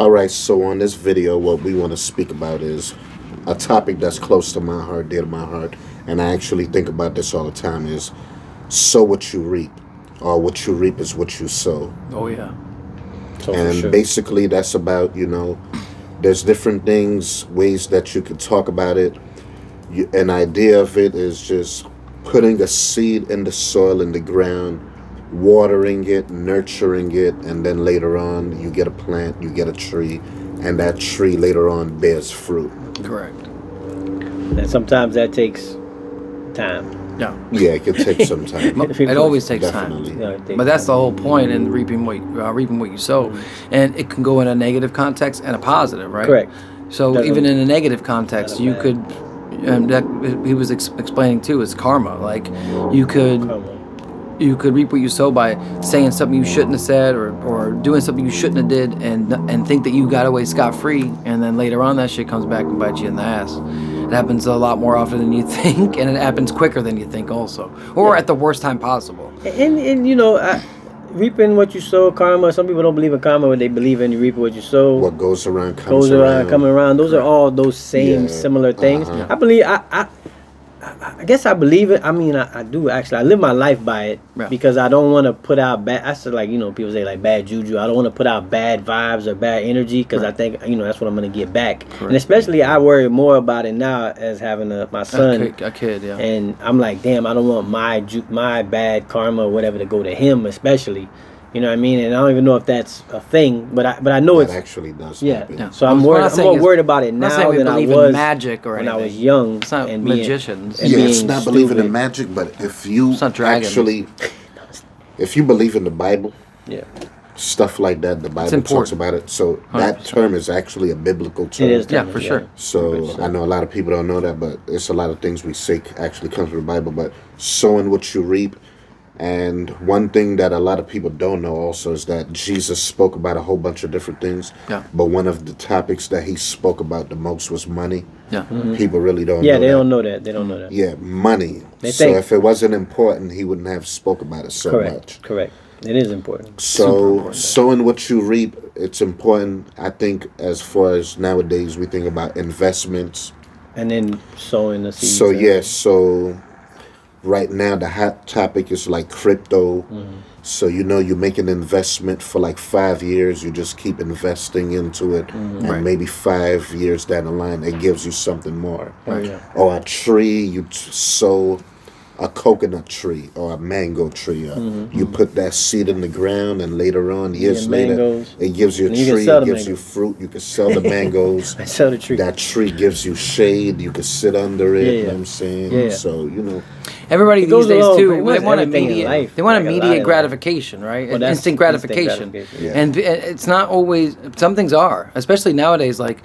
All right, so on this video, what we want to speak about is a topic that's close to my heart, dear to my heart, and I actually think about this all the time, is sow what you reap, or what you reap is what you sow. Oh, yeah. So And basically that's about, there's different things, ways that you could talk about it. An idea of it is just putting a seed in the soil, in the ground, watering it, nurturing it, and then later on you get a plant, you get a tree, and that tree later on bears fruit. Correct. And sometimes that takes time. Yeah. Yeah, it could take some time. It always takes Definitely. time. But that's the whole point in reaping what you sow. And it can go in a negative context and a positive, right? Correct. So even in a negative context, you could, and that he was explaining too, is karma. Like you could reap what you sow by saying something you shouldn't have said, or doing something you shouldn't have did, and think that you got away scot-free, and then later on that shit comes back and bites you in the ass. It happens a lot more often than you think, and it happens quicker than you think also, or at the worst time possible. And reaping what you sow, karma. Some people don't believe in karma, but they believe in you reap what you sow. What goes around comes around. Coming around. Those are all those same similar things. I believe. I guess I believe it. I mean, I do actually. I live my life by it because I don't want to put out bad. I said, people say like bad juju. I don't want to put out bad vibes or bad energy because I think that's what I'm going to get back. Correct. And especially I worry more about it now as having my son, a kid, yeah. And I'm like, damn, I don't want my bad karma or whatever to go to him, especially. You know what I mean? And I don't even know if that's a thing, but I know it actually does. Yeah. So I'm more worried about it now than I was magic or when anything. I was young. It's not and magicians. It's not believing in magic, but if you actually, if you believe in the Bible, stuff like that, the Bible talks about it. So 100%. That term is actually a biblical term. It is, for sure. So 100%. I know a lot of people don't know that, but it's a lot of things we say actually comes from the Bible. But sowing what you reap. And one thing that a lot of people don't know also is that Jesus spoke about a whole bunch of different things. Yeah. But one of the topics that he spoke about the most was money. Yeah. Mm-hmm. People really don't know that. Yeah, they don't know that. They don't know that. Yeah, money. So if it wasn't important, he wouldn't have spoke about it so much. Correct. It is important. So sowing what you reap, it's important. I think as far as nowadays we think about investments. And then sowing the seeds. So right now the hot topic is like crypto. Mm-hmm. So you make an investment for like 5 years, you just keep investing into it, and maybe 5 years down the line it gives you something more. Or a tree, you sow a coconut tree or a mango tree. You put that seed in the ground, and later on, years later, it gives you a tree, it gives you fruit. You can sell the mangoes. Sell the tree. That tree gives you shade. You can sit under it. You know what I'm saying? Yeah. So, everybody these days too, they want immediate gratification, right? Instant gratification. Yeah. And it's not always, some things are, especially nowadays, like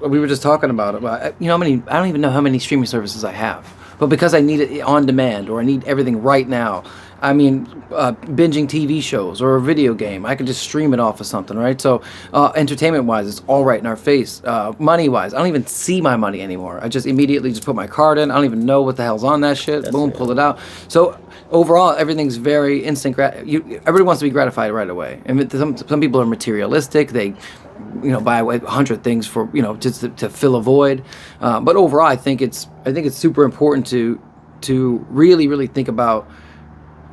we were just talking about it. I don't even know how many streaming services I have. But because I need it on demand, or I need everything right now, I mean, binging TV shows or a video game, I can just stream it off of something, right? So entertainment-wise, it's all right in our face. Money-wise, I don't even see my money anymore. I just immediately just put my card in. I don't even know what the hell's on that shit. Boom, pull it out. So overall, everything's very instant. Everybody wants to be gratified right away. And some people are materialistic. They buy 100 things for just to fill a void. But overall, I think it's super important to really, really think about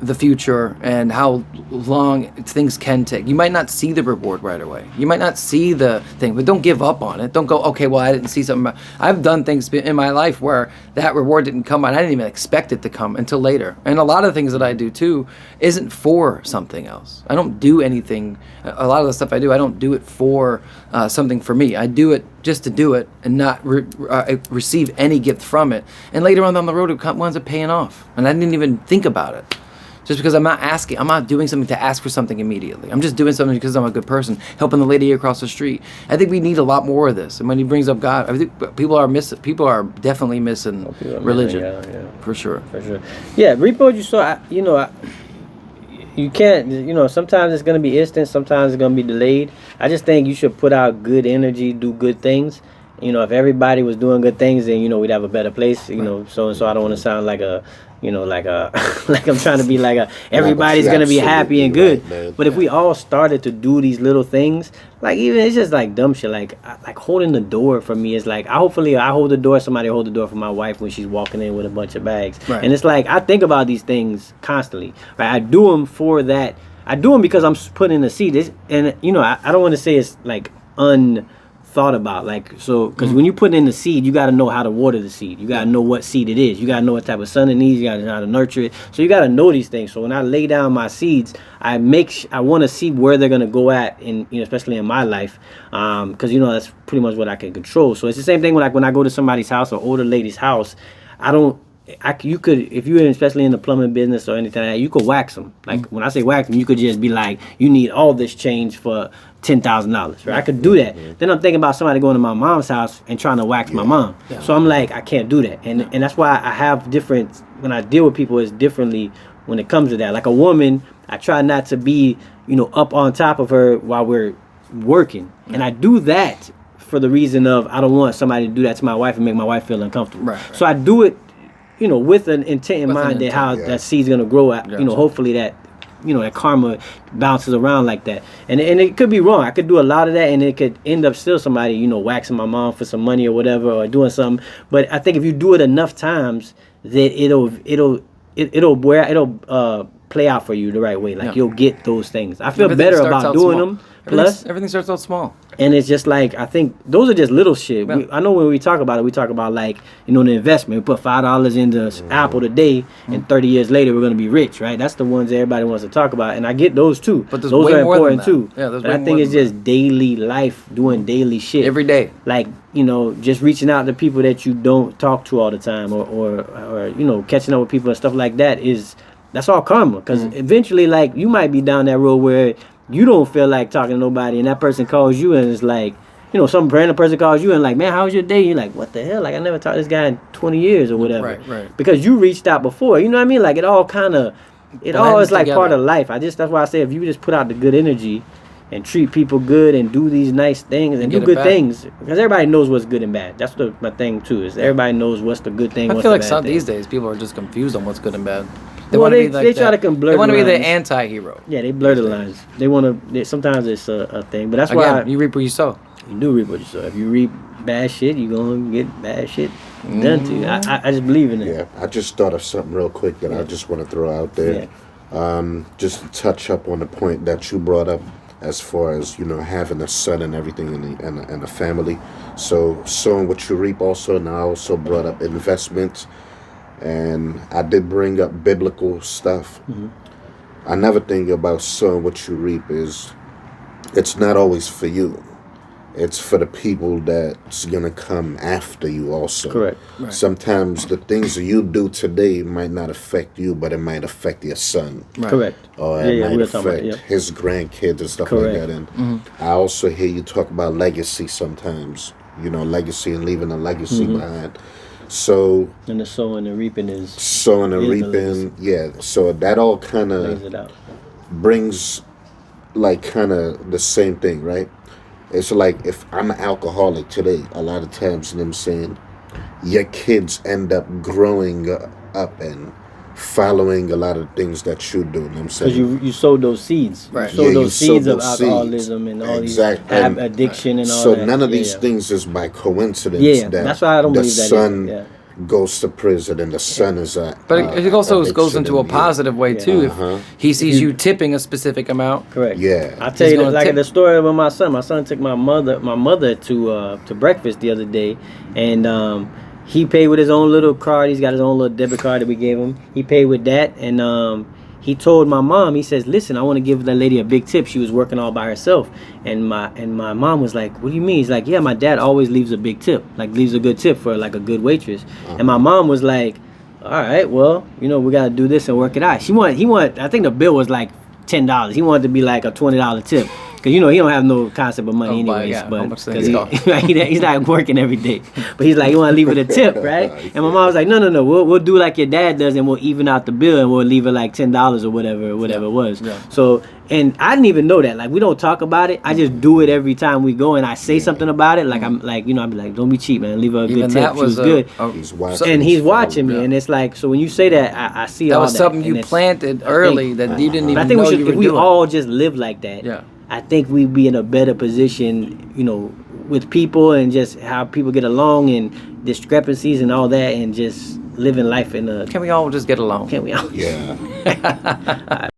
the future and how long things can take. You might not see the reward right away. You might not see the thing, but don't give up on it. Don't go, okay, well, I didn't see something. I've done things in my life where that reward didn't come, and I didn't even expect it to come until later. And a lot of things that I do too isn't for something else. I don't do anything. A lot of the stuff I do, I don't do it for something for me. I do it just to do it and not receive any gift from it. And later on down the road, it winds up paying off. And I didn't even think about it. Just because I'm not doing something to ask for something immediately. I'm just doing something because I'm a good person, helping the lady across the street. I think we need a lot more of this. And when he brings up God, I think people are definitely missing religion. For sure. Yeah, reap what you sow. You can't, sometimes it's going to be instant, sometimes it's going to be delayed. I just think you should put out good energy, do good things, if everybody was doing good things, then we'd have a better place. So I don't want to sound like a like I'm trying to be like everybody's gonna be happy and good. Right, but if we all started to do these little things, like even it's just like dumb shit, like holding the door for me is like I hold the door, somebody hold the door for my wife when she's walking in with a bunch of bags, right. And it's like I think about these things constantly, right? I do them for that. I do them because I'm put in the seed, and I don't want to say it's like thought about, like, so because when you put in the seed, you got to know how to water the seed, you got to know what seed it is, you got to know what type of sun it needs, you got to know how to nurture it, so you got to know these things. So when I lay down my seeds, I want to see where they're going to go at in especially in my life, because that's pretty much what I can control. So it's the same thing when I go to somebody's house or older lady's house. You could, if you're especially in the plumbing business or anything like that, you could wax them. Like when I say wax them, you could just be like, you need all this change for $10,000, right? I could do that. Then I'm thinking about somebody going to my mom's house and trying to wax my mom. Yeah. So I'm like, I can't do that. And that's why I have different, when I deal with people, it's differently when it comes to that. Like a woman, I try not to be, up on top of her while we're working. Yeah. And I do that for the reason of, I don't want somebody to do that to my wife and make my wife feel uncomfortable. Right. So I do it, with an intent in mind that how that seed's gonna grow at, hopefully that, that karma bounces around like that. And it could be wrong. I could do a lot of that and it could end up still somebody, waxing my mom for some money or whatever, or doing something. But I think if you do it enough times, that it'll play out for you the right way. Like you'll get those things. I feel better about doing them. Plus, everything starts out small. And it's just like, I think those are just little shit. Yeah. I know when we talk about it, we talk about like, the investment. We put $5 into Apple today, and 30 years later, we're going to be rich, right? That's the ones everybody wants to talk about. And I get those too. But those are important too. Yeah, but I think it's just daily life, doing daily shit. Every day. Like, just reaching out to people that you don't talk to all the time, or catching up with people and stuff like that that's all karma. Because eventually, like, you might be down that road where you don't feel like talking to nobody, and that person calls you and it's like, some random person calls you and like, man, how was your day? You're like, what the hell? Like, I never talked to this guy in 20 years or whatever. Right. Because you reached out before. You know what I mean? Like, it all is like part of life. That's why I say if you just put out the good energy and treat people good and do these nice things and do good things, because everybody knows what's good and bad. That's my thing too, is everybody knows what's the good thing. I feel like these days people are just confused on what's good and bad. They want to be the anti-hero. Yeah, they blur the lines. They want to. Sometimes it's a thing, but that's why you reap what you sow. You do reap what you sow. If you reap bad shit, you're gonna get bad shit done to you. I just believe in it. Yeah, I just thought of something real quick that I just want to throw out there. Yeah. Just to touch up on the point that you brought up, as far as having a son and everything and a family. So sowing what you reap also, and I also brought up investments. And I did bring up biblical stuff. Another thing about sowing what you reap is it's not always for you. It's for the people that's going to come after you also. Correct. Right. Sometimes the things that you do today might not affect you, but it might affect your son. Right. Correct. Or it might affect his grandkids and stuff like that. And I also hear you talk about legacy sometimes. Legacy and leaving a legacy behind. So, and the sowing and reaping is sowing and reaping, yeah. So that all kind of brings like kind of the same thing, right? It's like if I'm an alcoholic today, a lot of times, I'm saying, your kids end up growing up and following a lot of things that you do. You know what I'm saying? Because you sowed those seeds. Right. You sowed those seeds of alcoholism and all these addiction and all that. So none of these things is by coincidence. Yeah, that's why I don't believe that. The son goes to prison and the son is a... But it also goes into a positive way, too. If he sees you tipping a specific amount. Correct. Yeah. I'll tell you, like the story with my son. My son took my mother to breakfast the other day, and... he paid with his own little card. He's got his own little debit card that we gave him. He paid with that, and he told my mom, he says, listen, I want to give that lady a big tip. She was working all by herself. And my mom was like, what do you mean? He's like, yeah, my dad always leaves a big tip, like leaves a good tip for like a good waitress. And my mom was like, all right, well, we got to do this and work it out. I think the bill was like $10. He wanted to be like a $20 tip. because you know he don't have no concept of money anyways. But because he's not working every day. But he's like, you want to leave it a tip, right? And my mom was like, no, we'll do like your dad does, and we'll even out the bill, and we'll leave it like $10 or whatever it was. Yeah. So. And I didn't even know that. Like, we don't talk about it. I just do it every time we go, and I say something about it. Like, I'm like, you know, I'd be like, don't be cheap, man. Leave her a good tip. She was good. He's watching me, and it's like, so when you say that, I see all that. That was something you planted early that you didn't even know you were doing. If we all just live like that, I think we'd be in a better position, you know, with people and just how people get along and discrepancies and all that, and just living life in a... Can we all just get along? Can we all? Yeah.